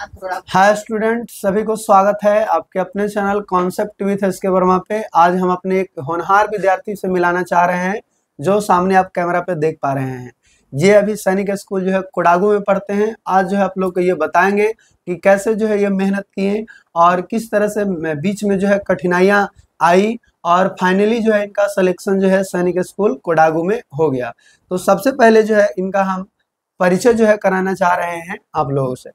Hi student, सभी को स्वागत है आपके अपने channel concept with SK Verma पे। आज हम अपने एक होनहार विद्यार्थी से मिलाना चाह रहे हैं जो सामने आप कैमरा पे देख पा रहे हैं। ये अभी सैनिक स्कूल जो है कोडागू में पढ़ते हैं। आज जो है आप लोग को ये बताएंगे कि कैसे जो है ये मेहनत किए और किस तरह से बीच में जो है कठिनाइयाँ आई और फाइनली जो है इनका सिलेक्शन जो है सैनिक स्कूल कोडागू में हो गया। तो सबसे पहले जो है इनका हम परिचय जो है कराना चाह रहे हैं आप लोगों से।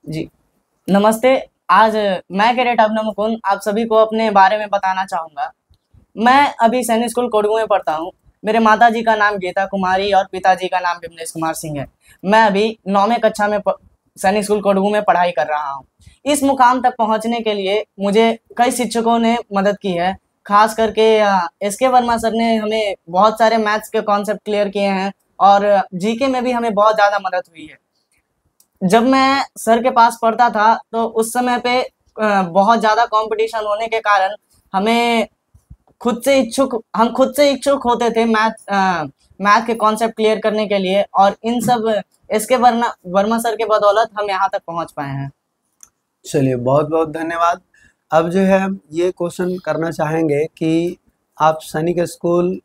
जी नमस्ते। आज मैं कैडेट अभिनव मुकुंद आप सभी को अपने बारे में बताना चाहूँगा। मैं अभी सैनिक स्कूल कोडगू में पढ़ता हूँ। मेरे माताजी का नाम गीता कुमारी और पिताजी का नाम विमलेश कुमार सिंह है। मैं अभी 9वीं कक्षा में सैनिक स्कूल कोडगू में पढ़ाई कर रहा हूँ। इस मुकाम तक पहुँचने के लिए मुझे कई शिक्षकों ने मदद की है। खास करके एसके वर्मा सर ने हमें बहुत सारे मैथ्स के कॉन्सेप्ट क्लियर किए हैं और जीके में भी हमें बहुत ज़्यादा मदद हुई है। जब मैं सर के पास पढ़ता था तो उस समय पे बहुत ज़्यादा कंपटीशन होने के कारण हम खुद से इच्छुक होते थे मैथ के कॉन्सेप्ट क्लियर करने के लिए, और इन सब इसके वर्मा सर के बदौलत हम यहाँ तक पहुँच पाए हैं। चलिए, बहुत बहुत धन्यवाद। अब जो है हम ये क्वेश्चन करना चाहेंगे कि आप सैनिक स्कूल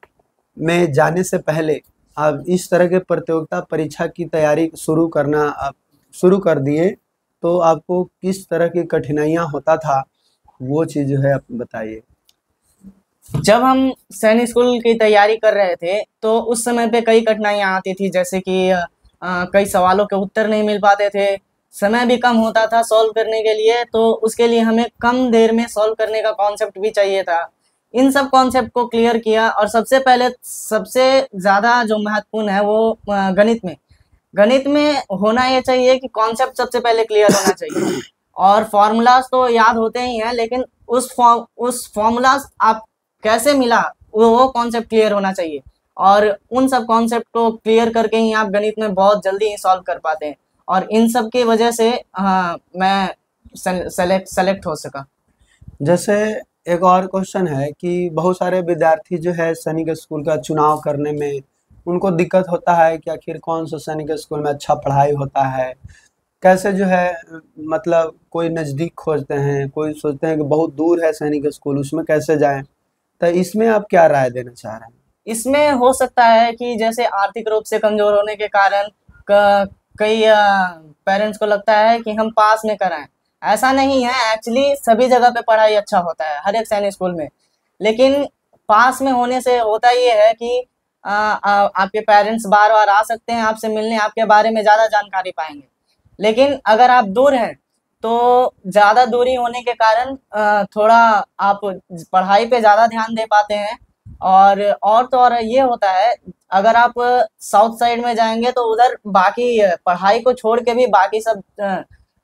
में जाने से पहले आप इस तरह के प्रतियोगिता परीक्षा की तैयारी शुरू कर दिए, तो आपको किस तरह की कठिनाइयाँ होता था, वो चीज़ जो है आप बताइए। जब हम सैनिक स्कूल की तैयारी कर रहे थे तो उस समय पे कई कठिनाइयाँ आती थी, जैसे कि कई सवालों के उत्तर नहीं मिल पाते थे, समय भी कम होता था सॉल्व करने के लिए, तो उसके लिए हमें कम देर में सॉल्व करने का कॉन्सेप्ट भी चाहिए था। इन सब कॉन्सेप्ट को क्लियर किया, और सबसे पहले सबसे ज़्यादा जो महत्वपूर्ण है वो गणित में होना ये चाहिए कि कॉन्सेप्ट सबसे पहले क्लियर होना चाहिए। और फॉर्मूलाज तो याद होते ही हैं, लेकिन उस फॉर्मूलाज आप कैसे मिला वो कॉन्सेप्ट क्लियर होना चाहिए, और उन सब कॉन्सेप्ट को क्लियर करके ही आप गणित में बहुत जल्दी ही सॉल्व कर पाते हैं, और इन सब की वजह से मैं सेलेक्ट हो सका। जैसे एक और क्वेश्चन है कि बहुत सारे विद्यार्थी जो है सैनिक स्कूल का चुनाव करने में उनको दिक्कत होता है कि आखिर कौन सा सैनिक स्कूल में अच्छा पढ़ाई होता है, कैसे जो है मतलब कोई नज़दीक खोजते हैं, कोई सोचते हैं कि बहुत दूर है सैनिक स्कूल, उसमें कैसे जाएं। तो इसमें आप क्या राय देना चाह रहे हैं? इसमें हो सकता है कि जैसे आर्थिक रूप से कमजोर होने के कारण कई पेरेंट्स को लगता है कि हम पास में कराएं। ऐसा नहीं है, एक्चुअली सभी जगह पे पढ़ाई अच्छा होता है, हर एक सैनिक स्कूल में। लेकिन पास में होने से होता ये है कि आपके पेरेंट्स बार बार आ सकते हैं आपसे मिलने, आपके बारे में ज़्यादा जानकारी पाएंगे। लेकिन अगर आप दूर हैं तो ज़्यादा दूरी होने के कारण थोड़ा आप पढ़ाई पे ज़्यादा ध्यान दे पाते हैं। और तो और ये होता है, अगर आप साउथ साइड में जाएंगे तो उधर बाकी पढ़ाई को छोड़ के भी बाकी सब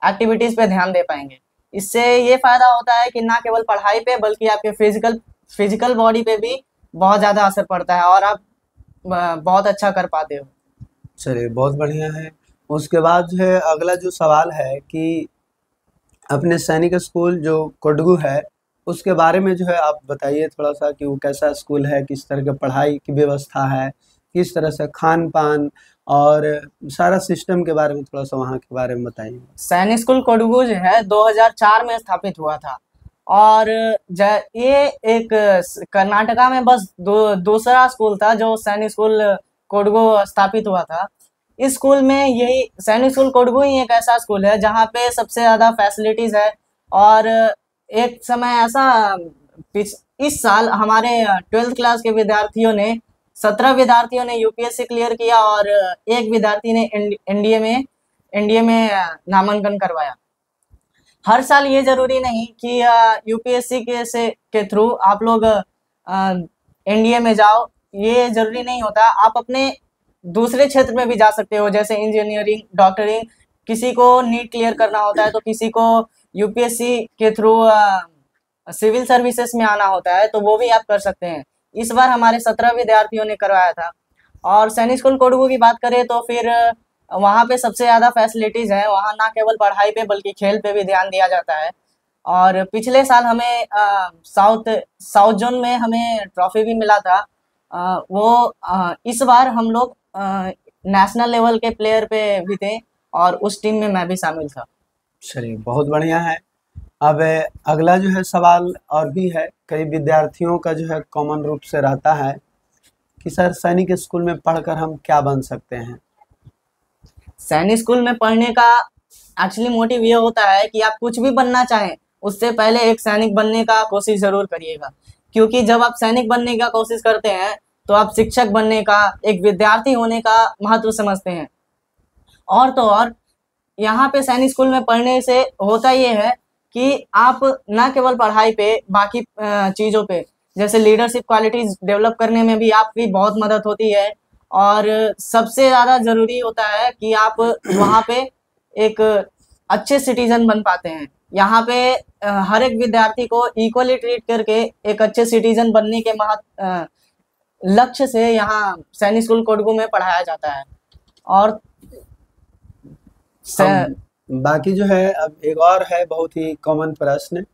एक्टिविटीज़ पे ध्यान दे पाएंगे। इससे ये फ़ायदा होता है कि ना केवल पढ़ाई पे बल्कि आपके फिजिकल बॉडी पे भी बहुत ज़्यादा असर पड़ता है, और आप बहुत अच्छा कर पाते हो। चलिए, बहुत बढ़िया है। उसके बाद जो है अगला जो सवाल है कि अपने सैनिक स्कूल जो कोडगू है उसके बारे में जो है आप बताइए थोड़ा सा कि वो कैसा स्कूल है, किस तरह की पढ़ाई की व्यवस्था है, किस तरह से खान पान और सारा सिस्टम के बारे में थोड़ा सा वहाँ के बारे में बताइए। सैनिक स्कूल कोडगू जो है 2004 में स्थापित हुआ था, और ये एक कर्नाटका में बस दूसरा स्कूल था जो सैनिक स्कूल कोडगू स्थापित हुआ था। इस स्कूल में यही सैनिक स्कूल कोडगू ही एक ऐसा स्कूल है जहाँ पे सबसे ज़्यादा फैसिलिटीज़ है। और एक समय ऐसा इस साल हमारे 12th क्लास के विद्यार्थियों ने 17 विद्यार्थियों ने यूपीएससी क्लियर किया, और एक विद्यार्थी ने एनडीए में नामांकन करवाया। हर साल ये जरूरी नहीं कि यूपीएससी के थ्रू आप लोग एनडीए में जाओ, ये जरूरी नहीं होता। आप अपने दूसरे क्षेत्र में भी जा सकते हो, जैसे इंजीनियरिंग, डॉक्टरिंग। किसी को नीट क्लियर करना होता है तो किसी को यूपीएससी के थ्रू सिविल सर्विसेज में आना होता है, तो वो भी आप कर सकते हैं। इस बार हमारे 17 विद्यार्थियों ने करवाया था। और सैनिक स्कूल कोडगू की बात करें तो फिर वहाँ पे सबसे ज़्यादा फैसिलिटीज़ है। वहाँ ना केवल पढ़ाई पे बल्कि खेल पे भी ध्यान दिया जाता है। और पिछले साल हमें साउथ जोन में हमें ट्रॉफी भी मिला था। इस बार हम लोग नेशनल लेवल के प्लेयर पे भी थे, और उस टीम में मैं भी शामिल था। चलिए, बहुत बढ़िया है। अब अगला जो है सवाल और भी है, कई विद्यार्थियों का जो है कॉमन रूप से रहता है कि सर सैनिक स्कूल में पढ़कर हम क्या बन सकते हैं। सैनिक स्कूल में पढ़ने का एक्चुअली मोटिव ये होता है कि आप कुछ भी बनना चाहें, उससे पहले एक सैनिक बनने का कोशिश जरूर करिएगा। क्योंकि जब आप सैनिक बनने का कोशिश करते हैं तो आप शिक्षक बनने का, एक विद्यार्थी होने का महत्व समझते हैं। और तो और यहाँ पे सैनिक स्कूल में पढ़ने से होता ये है कि आप ना केवल पढ़ाई पे, बाकी चीज़ों पे, जैसे लीडरशिप क्वालिटीज डेवलप करने में भी आपकी बहुत मदद होती है। और सबसे ज़्यादा ज़रूरी होता है कि आप वहाँ पे एक अच्छे सिटीजन बन पाते हैं। यहाँ पे हर एक विद्यार्थी को इक्वली ट्रीट करके एक अच्छे सिटीजन बनने के लक्ष्य से यहाँ सैनिक स्कूल कोडगू में पढ़ाया जाता है। और अब बाकी जो है, अब एक और है बहुत ही कॉमन प्रश्न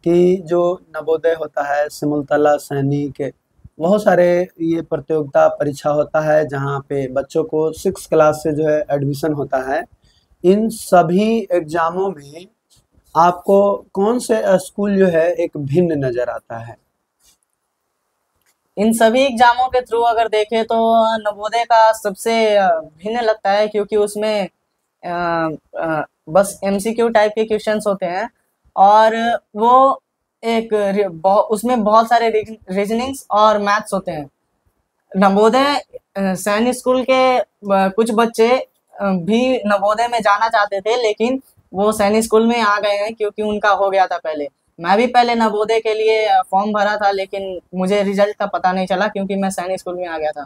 कि जो नवोदय होता है, सिमुलतला, सैनिक, बहुत सारे ये प्रतियोगिता परीक्षा होता है जहाँ पे बच्चों को 6 क्लास से जो है एडमिशन होता है। इन सभी एग्जामों में आपको कौन से स्कूल जो है एक भिन्न नजर आता है? इन सभी एग्जामों के थ्रू अगर देखें तो नवोदय का सबसे भिन्न लगता है, क्योंकि उसमें बस एमसीक्यू टाइप के क्वेश्चंस होते हैं। और वो एक उसमें बहुत सारे रीजनिंग्स और मैथ्स होते हैं। नवोदय सैनिक स्कूल के कुछ बच्चे भी नवोदय में जाना चाहते थे, लेकिन वो सैनिक स्कूल में आ गए हैं क्योंकि उनका हो गया था पहले। मैं भी पहले नवोदय के लिए फॉर्म भरा था, लेकिन मुझे रिजल्ट का पता नहीं चला क्योंकि मैं सैनिक स्कूल में आ गया था।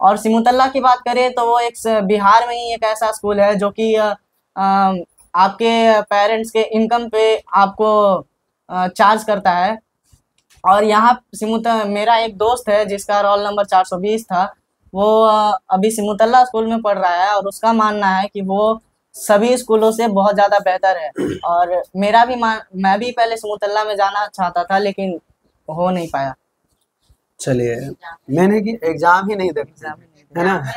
और सिमुतल्ला की बात करें तो वो एक बिहार में ही एक ऐसा स्कूल है जो कि आपके पेरेंट्स के इनकम पे आपको चार्ज करता है। और यहाँ मेरा एक दोस्त है जिसका रोल नंबर 420 था, वो अभी सिमुतल्ला स्कूल में पढ़ रहा है और उसका मानना है कि वो सभी स्कूलों से बहुत ज़्यादा बेहतर है। और मैं भी पहले सिमुतल्ला में जाना चाहता था, लेकिन हो नहीं पाया। चलिए, मैंने कि एग्जाम ही नहीं देखा है ना,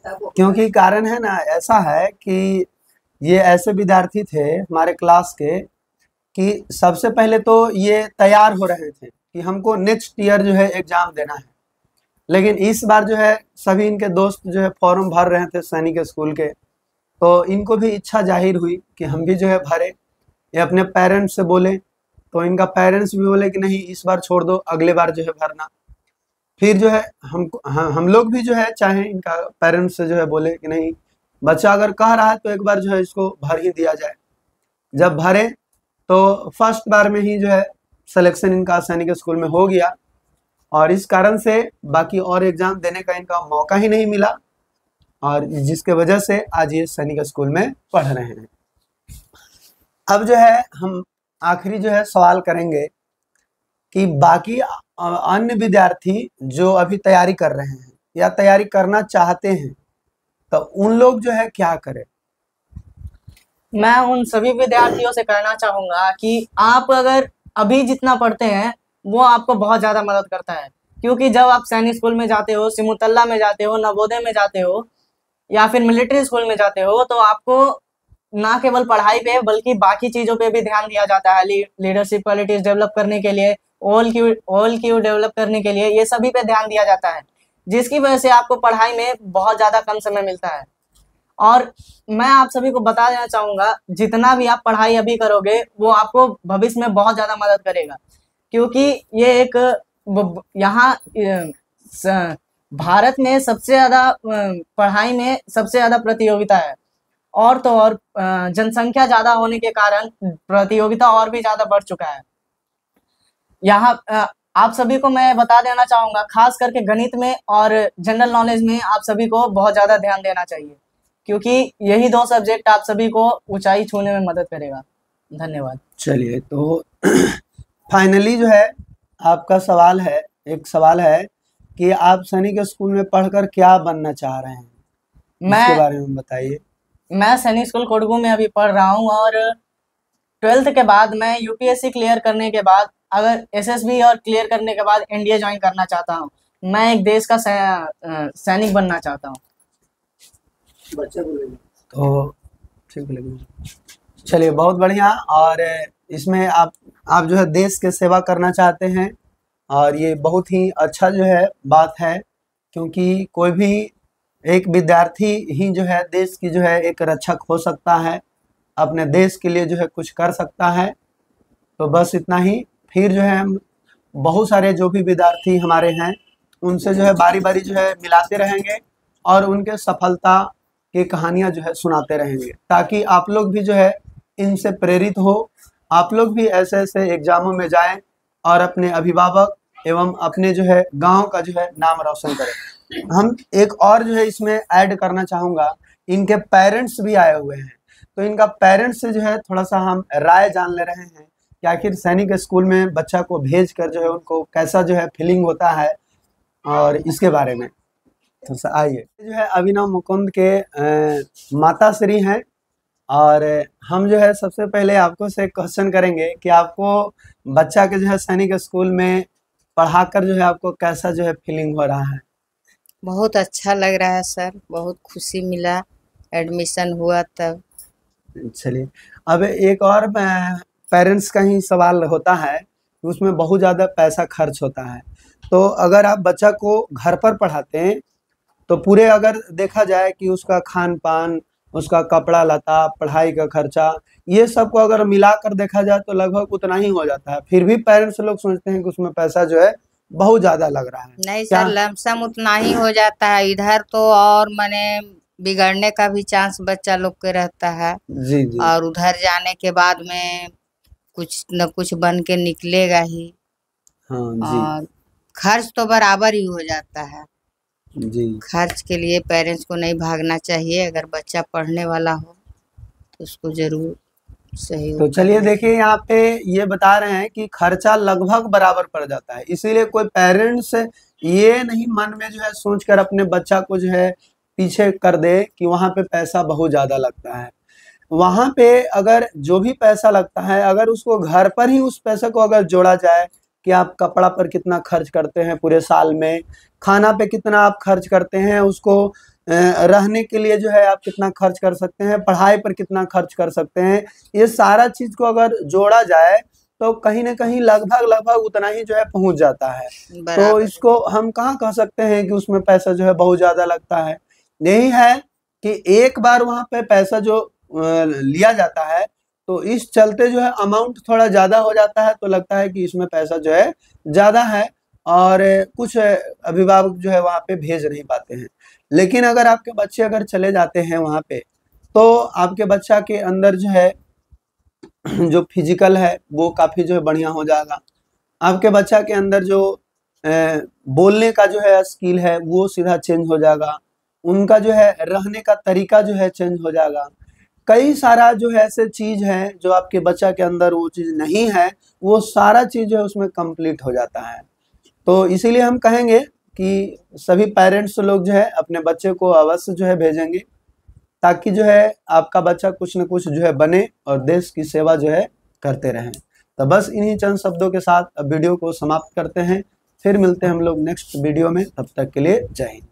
क्योंकि कारण है ना ऐसा है कि ये ऐसे विद्यार्थी थे हमारे क्लास के कि सबसे पहले तो ये तैयार हो रहे थे कि हमको नेक्स्ट ईयर जो है एग्जाम देना है। लेकिन इस बार जो है सभी इनके दोस्त जो है फॉर्म भर रहे थे सैनिक स्कूल के, तो इनको भी इच्छा जाहिर हुई कि हम भी जो है भरे। ये अपने पेरेंट्स से बोले तो इनका पेरेंट्स भी बोले कि नहीं, इस बार छोड़ दो, अगले बार जो है भरना। फिर जो है हम लोग भी जो है चाहे इनका पेरेंट्स से जो है बोले कि नहीं, बच्चा अगर कह रहा है तो एक बार जो है इसको भर ही दिया जाए। जब भरे तो फर्स्ट बार में ही जो है सिलेक्शन इनका सैनिक स्कूल में हो गया, और इस कारण से बाकी और एग्जाम देने का इनका मौका ही नहीं मिला, और जिसके वजह से आज ये सैनिक स्कूल में पढ़ रहे हैं। अब जो है हम आखिरी जो है सवाल करेंगे कि बाकी अन्य विद्यार्थी जो अभी तैयारी कर रहे हैं या तैयारी करना चाहते हैं, तो उन लोग जो है क्या करें? मैं उन सभी विद्यार्थियों से कहना चाहूँगा कि आप अगर अभी जितना पढ़ते हैं वो आपको बहुत ज़्यादा मदद करता है। क्योंकि जब आप सैनिक स्कूल में जाते हो, सिमुतल्ला में जाते हो, नवोदय में जाते हो या फिर मिलिट्री स्कूल में जाते हो, तो आपको ना केवल पढ़ाई पे बल्कि बाकी चीज़ों पे भी ध्यान दिया जाता है। लीडरशिप क्वालिटीज डेवलप करने के लिए, ऑल क्यू डेवलप करने के लिए, ये सभी पे ध्यान दिया जाता है, जिसकी वजह से आपको पढ़ाई में बहुत ज़्यादा कम समय मिलता है। और मैं आप सभी को बता देना चाहूँगा, जितना भी आप पढ़ाई अभी करोगे वो आपको भविष्य में बहुत ज़्यादा मदद करेगा। क्योंकि ये एक यहाँ भारत में सबसे ज़्यादा पढ़ाई में सबसे ज़्यादा प्रतियोगिता है। और तो और जनसंख्या ज़्यादा होने के कारण प्रतियोगिता और भी ज़्यादा बढ़ चुका है। यहाँ आप सभी को मैं बता देना चाहूँगा, खास करके गणित में और जनरल नॉलेज में आप सभी को बहुत ज़्यादा ध्यान देना चाहिए, क्योंकि यही 2 सब्जेक्ट आप सभी को ऊंचाई छूने में मदद करेगा। धन्यवाद। चलिए, तो फाइनली जो है आपका सवाल है, एक सवाल है कि आप सैनिक स्कूल में पढ़कर क्या बनना चाह रहे हैं, इसके बारे में बताइए। मैं सैनिक स्कूल कोडगू में अभी पढ़ रहा हूँ और 12th के बाद मैं यूपीएससी क्लियर करने के बाद, अगर एसएसबी और क्लियर करने के बाद एनडीए ज्वाइन करना चाहता हूँ। मैं एक देश का सैनिक बनना चाहता हूँ। तो ठीक लगेगा। चलिए बहुत बढ़िया। और इसमें आप जो है देश के सेवा करना चाहते हैं, और ये बहुत ही अच्छा जो है बात है, क्योंकि कोई भी एक विद्यार्थी ही जो है देश की जो है एक रक्षक हो सकता है, अपने देश के लिए जो है कुछ कर सकता है। तो बस इतना ही। फिर जो है हम बहुत सारे जो भी विद्यार्थी हमारे हैं उनसे जो है बारी बारी जो है मिलाते रहेंगे और उनके सफलता की कहानियां जो है सुनाते रहेंगे, ताकि आप लोग भी जो है इनसे प्रेरित हो, आप लोग भी ऐसे ऐसे एग्जामों में जाएं और अपने अभिभावक एवं अपने जो है गांव का जो है नाम रोशन करें। हम एक और जो है इसमें ऐड करना चाहूँगा, इनके पेरेंट्स भी आए हुए हैं, तो इनका पेरेंट्स से जो है थोड़ा सा हम राय जान ले रहे हैं कि आखिर सैनिक स्कूल में बच्चा को भेज कर जो है उनको कैसा जो है फीलिंग होता है, और इसके बारे में तो आइए। जो है अभिनव मुकुंद के माता श्री हैं, और हम जो है सबसे पहले आपको से क्वेश्चन करेंगे कि आपको बच्चा के जो है सैनिक स्कूल में पढ़ाकर जो है आपको कैसा जो है फीलिंग हो रहा है? बहुत अच्छा लग रहा है सर, बहुत खुशी मिला एडमिशन हुआ तब। चलिए, अब एक और पेरेंट्स का ही सवाल होता है, उसमें बहुत ज़्यादा पैसा खर्च होता है। तो अगर आप बच्चा को घर पर पढ़ाते हैं तो पूरे अगर देखा जाए कि उसका खान पान, उसका कपड़ा लता, पढ़ाई का खर्चा, ये सब को अगर मिलाकर देखा जाए तो लगभग उतना ही हो जाता है। फिर भी पेरेंट्स लोग सोचते हैं कि उसमें पैसा जो है बहुत ज्यादा लग रहा है। नहीं सर, लमसम उतना ही हो जाता है। इधर तो और माने बिगड़ने का भी चांस बच्चा लोग के रहता है। जी जी। और उधर जाने के बाद में कुछ न कुछ बन के निकलेगा ही। हाँ जी। और खर्च तो बराबर ही हो जाता है जी। खर्च के लिए पेरेंट्स को नहीं भागना चाहिए। अगर बच्चा पढ़ने वाला हो तो उसको जरूर सही। तो चलिए देखिए, यहाँ पे ये बता रहे हैं कि खर्चा लगभग बराबर पड़ जाता है, इसीलिए कोई पेरेंट्स ये नहीं मन में जो है सोचकर अपने बच्चा को जो है पीछे कर दे कि वहाँ पे पैसा बहुत ज़्यादा लगता है। वहाँ पे अगर जो भी पैसा लगता है, अगर उसको घर पर ही उस पैसे को अगर जोड़ा जाए कि आप कपड़ा पर कितना खर्च करते हैं पूरे साल में, खाना पे कितना आप खर्च करते हैं, उसको रहने के लिए जो है आप कितना खर्च कर सकते हैं, पढ़ाई पर कितना खर्च कर सकते हैं, ये सारा चीज़ को अगर जोड़ा जाए तो कहीं ना कहीं लगभग उतना ही जो है पहुंच जाता है। तो इसको हम कहाँ कह सकते हैं कि उसमें पैसा जो है बहुत ज़्यादा लगता है। यही है कि एक बार वहाँ पे पैसा जो लिया जाता है तो इस चलते जो है अमाउंट थोड़ा ज़्यादा हो जाता है, तो लगता है कि इसमें पैसा जो है ज़्यादा है और कुछ अभिभावक जो है वहाँ पे भेज नहीं पाते हैं। लेकिन अगर आपके बच्चे अगर चले जाते हैं वहाँ पे तो आपके बच्चा के अंदर जो है जो फिजिकल है वो काफ़ी जो है बढ़िया हो जाएगा। आपके बच्चा के अंदर जो बोलने का जो है स्किल है वो सीधा चेंज हो जाएगा, उनका जो है रहने का तरीका जो है चेंज हो जाएगा। कई सारा जो है ऐसे चीज़ है जो आपके बच्चा के अंदर वो चीज़ नहीं है, वो सारा चीज़ जो है उसमें कंप्लीट हो जाता है। तो इसीलिए हम कहेंगे कि सभी पेरेंट्स लोग जो है अपने बच्चे को अवश्य जो है भेजेंगे, ताकि जो है आपका बच्चा कुछ न कुछ जो है बने और देश की सेवा जो है करते रहें। तो बस इन्हीं चंद शब्दों के साथ अब वीडियो को समाप्त करते हैं, फिर मिलते हैं हम लोग नेक्स्ट वीडियो में। तब तक के लिए जय हिंद।